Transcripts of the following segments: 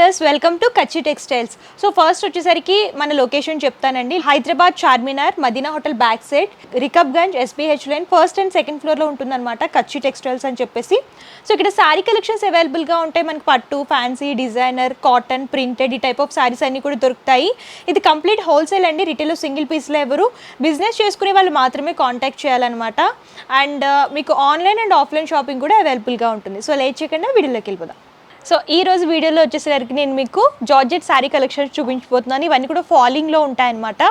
Viewers welcome to Kachchi textiles. So first వచ్చేసరికి మన location చెప్తానండి. Hyderabad Charminar Madina hotel back side Rikabganj SBH line first and second ఫ్లోర్లో ఉంటుందన్నమాట కచ్చి టెక్స్టైల్స్ అని చెప్పేసి. సో ఇక్కడ శారీ కలెక్షన్స్ అవైలబుల్గా ఉంటాయి. మనకి పట్టు, ఫ్యాన్సీ, డిజైనర్, కాటన్, ప్రింటెడ్ ఈ టైప్ ఆఫ్ శారీస్ అన్నీ కూడా దొరుకుతాయి. ఇది కంప్లీట్ హోల్సేల్ అండి. రిటైల్లో సింగిల్ పీస్లో ఎవరు బిజినెస్ చేసుకునే వాళ్ళు మాత్రమే కాంటాక్ట్ చేయాలన్నమాట. అండ్ మీకు ఆన్లైన్ అండ్ ఆఫ్లైన్ షాపింగ్ కూడా అవైలబుల్గా ఉంటుంది. సో లేట్ చేయకుండా వీడియోలోకి వెళ్ళిపోదాం. సో ఈ రోజు వీడియోలో వచ్చేసరికి నేను మీకు జార్జెట్ శారీ కలెక్షన్స్ చూపించబోతున్నాను. ఇవన్నీ కూడా ఫాలింగ్లో ఉంటాయన్నమాట.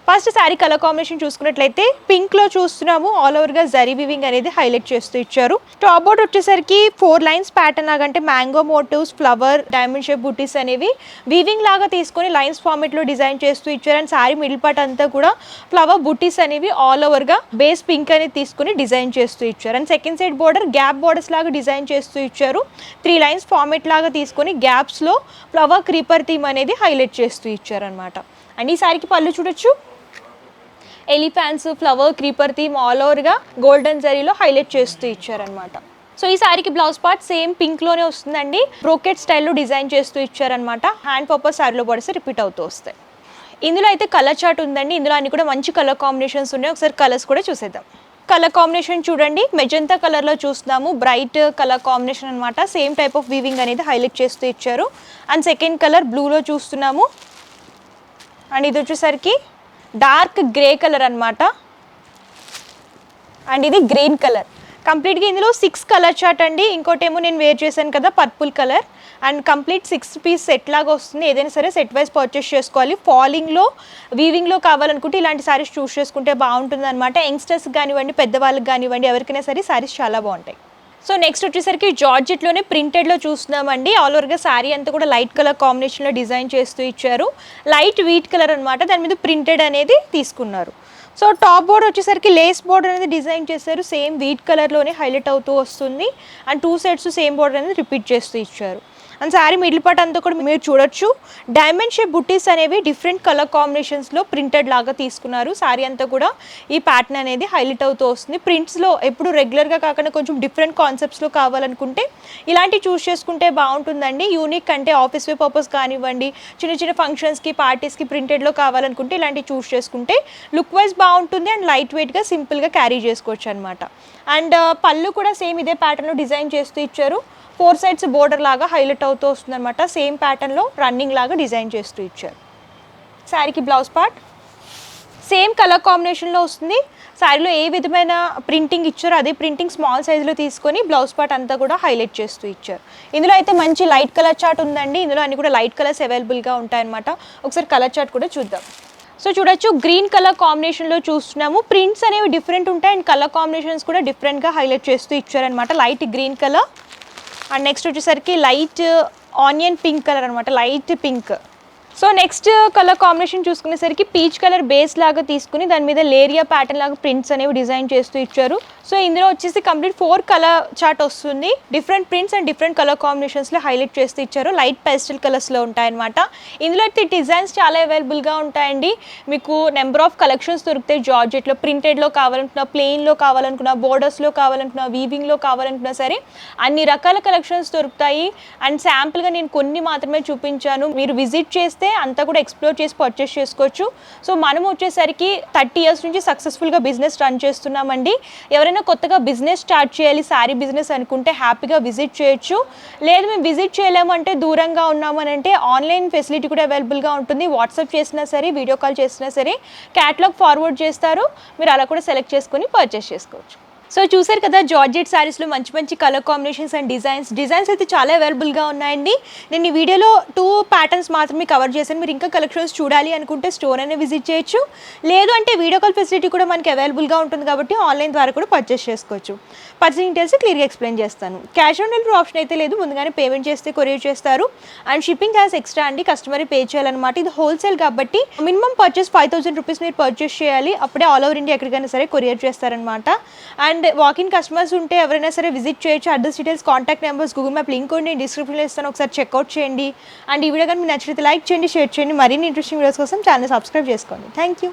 ఫస్ట్ శారీ కలర్ కాంబినేషన్ చూసుకున్నట్లయితే పింక్లో చూస్తున్నాము. ఆల్ ఓవర్గా జరీ వివింగ్ అనేది హైలైట్ చేస్తూ ఇచ్చారు. టాప్ బోర్డ్ వచ్చేసరికి 4 లైన్స్ ప్యాటర్న్ లాగంటే mango motifs, flower, diamond shape buttis అనేవి వీవింగ్ లాగా తీసుకొని లైన్స్ ఫార్మేట్లో డిజైన్ చేస్తూ ఇచ్చారు. అండ్ శారీ మిడిల్ పార్ట్ అంతా కూడా ఫ్లవర్ బుటీస్ అనేవి ఆల్ ఓవర్గా బేస్ పింక్ అనేది తీసుకొని డిజైన్ చేస్తూ ఇచ్చారు. And second side border gap borders లాగా డిజైన్ చేస్తూ ఇచ్చారు. 3 లైన్స్ ఫార్మేట్ లాగా తీసుకొని గ్యాప్స్లో ఫ్లవర్ క్రీపర్ థీమ్ అనేది హైలైట్ చేస్తూ ఇచ్చారు అనమాట. అండ్ ఈ శారీకి పళ్ళు చూడొచ్చు. Elephants, flower, creeper theme all ఓవర్గా గోల్డెన్ జరీలో హైలైట్ చేస్తూ ఇచ్చారనమాట. సో ఈ శారీకి బ్లౌజ్ పార్ట్ సేమ్ పింక్లోనే వస్తుందండి. బ్రోకెట్ స్టైల్లో డిజైన్ చేస్తూ ఇచ్చారనమాట. హ్యాండ్ పర్పస్ శారీలో పడితే రిపీట్ అవుతూ వస్తాయి. ఇందులో అయితే కలర్ చార్ట్ ఉందండి. ఇందులో అన్ని కూడా మంచి కలర్ కాంబినేషన్స్ ఉన్నాయి. ఒకసారి కలర్స్ కూడా చూసేద్దాం. కలర్ కాంబినేషన్ చూడండి. మెజంతా కలర్లో చూస్తున్నాము. బ్రైట్ కలర్ కాంబినేషన్ అనమాట. సేమ్ టైప్ ఆఫ్ వీవింగ్ అనేది హైలైట్ చేస్తూ ఇచ్చారు. అండ్ సెకండ్ కలర్ బ్లూలో చూస్తున్నాము. అండ్ ఇది వచ్చేసరికి డార్క్ గ్రే కలర్ అనమాట. అండ్ ఇది గ్రీన్ కలర్. కంప్లీట్గా ఇందులో 6 కలర్ చార్ట్ అండి. ఇంకోటేమో నేను వేర్ చేశాను కదా purple colour. And complete 6 piece set లాగా వస్తుంది. ఏదైనా సరే సెట్ వైజ్ పర్చేస్ చేసుకోవాలి. ఫాలింగ్లో వీవింగ్లో కావాలనుకుంటే ఇలాంటి శారీస్ చూస్ చేసుకుంటే బాగుంటుంది అనమాట. యంగ్స్టర్స్ కానివ్వండి, పెద్దవాళ్ళకి కానివ్వండి, ఎవరికైనా సరే శారీస్ చాలా బాగుంటాయి. సో నెక్స్ట్ వచ్చేసరికి జార్జెట్లోనే ప్రింటెడ్లో చూస్తున్నామండి. ఆల్ ఓవర్గా శారీ అంతా కూడా లైట్ కలర్ కాంబినేషన్లో డిజైన్ చేస్తూ ఇచ్చారు. లైట్ వీట్ కలర్ అనమాట. దాని మీద ప్రింటెడ్ అనేది తీసుకున్నారు. సో టాప్ బోర్డర్ వచ్చేసరికి లేస్ బోర్డర్ అనేది డిజైన్ చేశారు. సేమ్ వీట్ కలర్లోనే హైలైట్ అవుతూ వస్తుంది. అండ్ 2 సైడ్స్ సేమ్ బోర్డర్ అనేది రిపీట్ చేస్తూ ఇచ్చారు. అండ్ శారీ మిడిల్ పార్ట్ అంతా కూడా మీరు చూడొచ్చు. డైమండ్ షేప్ బుట్టీస్ అనేవి డిఫరెంట్ కలర్ కాంబినేషన్స్లో ప్రింటెడ్ లాగా తీసుకున్నారు. శారీ అంతా కూడా ఈ ప్యాటర్న్ అనేది హైలైట్ అవుతూ వస్తుంది. ప్రింట్స్లో ఎప్పుడు రెగ్యులర్గా కాకుండా కొంచెం డిఫరెంట్ కాన్సెప్ట్స్లో కావాలనుకుంటే ఇలాంటివి చూస్ చేసుకుంటే బాగుంటుందండి. యూనిక్ అంటే ఆఫీస్ వే పర్పస్ కానివ్వండి, చిన్న చిన్న ఫంక్షన్స్కి, పార్టీస్కి ప్రింటెడ్లో కావాలనుకుంటే ఇలాంటివి చూస్ చేసుకుంటే లుక్ వైజ్ బాగుంటుంది. అండ్ లైట్ వెయిట్గా సింపుల్గా క్యారీ చేసుకోవచ్చు అనమాట. అండ్ పళ్ళు కూడా సేమ్ ఇదే ప్యాటర్న్లో డిజైన్ చేస్తూ ఇచ్చారు. 4 సైడ్స్ బోర్డర్ లాగా హైలైట్ అవుతూ వస్తుంది అనమాట. సేమ్ ప్యాటర్న్లో రన్నింగ్ లాగా డిజైన్ చేస్తూ ఇచ్చారు. శారీకి బ్లౌజ్ పార్ట్ సేమ్ కలర్ కాంబినేషన్లో వస్తుంది. శారీలో ఏ విధమైన ప్రింటింగ్ ఇచ్చారో అదే ప్రింటింగ్ స్మాల్ సైజులో తీసుకొని బ్లౌజ్ పార్ట్ అంతా కూడా హైలైట్ చేస్తూ ఇచ్చారు. ఇందులో అయితే మంచి లైట్ కలర్ చార్ట్ ఉందండి. ఇందులో అన్ని కూడా లైట్ కలర్స్ అవైలబుల్గా ఉంటాయన్నమాట. ఒకసారి కలర్ చార్ట్ కూడా చూద్దాం. సో చూడొచ్చు, గ్రీన్ కలర్ కాంబినేషన్లో చూస్తున్నాము. ప్రింట్స్ అనేవి డిఫరెంట్ ఉంటాయి. అండ్ కలర్ కాంబినేషన్స్ కూడా డిఫరెంట్గా హైలైట్ చేస్తూ ఇచ్చారనమాట. Light green colour. And next వచ్చేసరికి లైట్ ఆనియన్ పింక్ కలర్ అనమాట. Light pink. So next colour combination చూసుకునేసరికి పీచ్ కలర్ బేస్ లాగా తీసుకుని దాని మీద లేరియా ప్యాటర్న్ లాగా ప్రింట్స్ అనేవి డిజైన్ చేస్తూ ఇచ్చారు. సో ఇందులో వచ్చేసి కంప్లీట్ 4 కలర్ చార్ట్ వస్తుంది. Different prints and different colour కాంబినేషన్స్లో హైలైట్ చేస్తూ ఇచ్చారు. లైట్ పేస్టల్ కలర్స్లో ఉంటాయన్నమాట. ఇందులో అయితే డిజైన్స్ చాలా అవైలబుల్గా ఉంటాయండి. మీకు నెంబర్ ఆఫ్ కలెక్షన్స్ దొరుకుతాయి. జార్జెట్లో ప్రింటెడ్లో కావాలనుకున్నా, ప్లెయిన్లో కావాలనుకున్నా, బోర్డర్స్లో కావాలనుకున్నా, వీవింగ్లో కావాలనుకున్నా సరే అన్ని రకాల కలెక్షన్స్ దొరుకుతాయి. అండ్ శాంపుల్గా నేను కొన్ని మాత్రమే చూపించాను. మీరు విజిట్ చేస్తే అంతా కూడా ఎక్స్ప్లోర్ చేసి పర్చేస్ చేసుకోవచ్చు. సో మనం వచ్చేసరికి 30 ఇయర్స్ నుంచి సక్సెస్ఫుల్గా బిజినెస్ రన్ చేస్తున్నామండి. ఎవరైనా కొత్తగా బిజినెస్ స్టార్ట్ చేయాలి, శారీ బిజినెస్ అనుకుంటే హ్యాపీగా విజిట్ చేయొచ్చు. లేదు మేము విజిట్ చేయలేము అంటే, దూరంగా ఉన్నామని అంటే ఆన్లైన్ ఫెసిలిటీ కూడా అవైలబుల్గా ఉంటుంది. వాట్సాప్ చేసినా సరే, వీడియో కాల్ చేసినా సరే క్యాటలాగ్ ఫార్వర్డ్ చేస్తారు. మీరు అలా కూడా సెలెక్ట్ చేసుకొని పర్చేస్ చేసుకోవచ్చు. సో చూసారు కదా, జార్జెట్ శారీస్లో మంచి మంచి కలర్ కాంబినేషన్స్ అండ్ డిజైన్స్ అయితే చాలా అవైలబుల్గా ఉన్నాయండి. నేను ఈ వీడియోలో 2 ప్యాటర్న్స్ మాత్రమే కవర్ చేశాను. మీరు ఇంకా కలెక్షన్స్ చూడాలి అనుకుంటే స్టోర్ అనేది విజిట్ చేయొచ్చు. లేదు అంటే వీడియో కాల్ ఫెసిలిటీ కూడా మనకి అవైలబుల్గా ఉంటుంది కాబట్టి ఆన్లైన్ ద్వారా కూడా పర్చేస్ చేసుకోవచ్చు. పర్చేసింగ్ డీటెయిల్స్ క్లియర్గా ఎక్స్ప్లెయిన్ చేస్తాను. క్యాష్ ఆన్ డెలివరీ ఆప్షన్ అయితే లేదు. ముందుగానే పేమెంట్ చేస్తే కొరియర్ చేస్తారు. అండ్ షిప్పింగ్ ఛార్జ్ ఎక్స్ట్రా అండి. కస్టమర్ పే చేయాలన్నమాట. ఇది హోల్సేల్ కాబట్టి మినిమం పర్చేస్ 5000 రూపీస్ మీరు పర్చేస్ చేయాలి. అప్పుడే ఆల్ ఓవర్ ఇండియా ఎక్కడికైనా సరే కొరియర్ చేస్తారనమాట. అండ్ వాకిన్ కస్టమర్స్ ఉంటే ఎవరైనా సరే విజిట్ చేయొచ్చు. Address details, contact numbers, Google map link ఉంది డిస్క్రిప్షన్లో ఇస్తాను. ఒకసారి చెక్అవుట్ చేయండి. అండ్ ఈ వీడియో కానీ మీకు నచ్చితే లైక్ చేయండి, షేర్ చేయండి. మరిన్ని ఇంట్రెస్టింగ్ వీడియోస్ కోసం ఛానల్ సబ్స్క్రైబ్ చేసుకోండి. Thank you.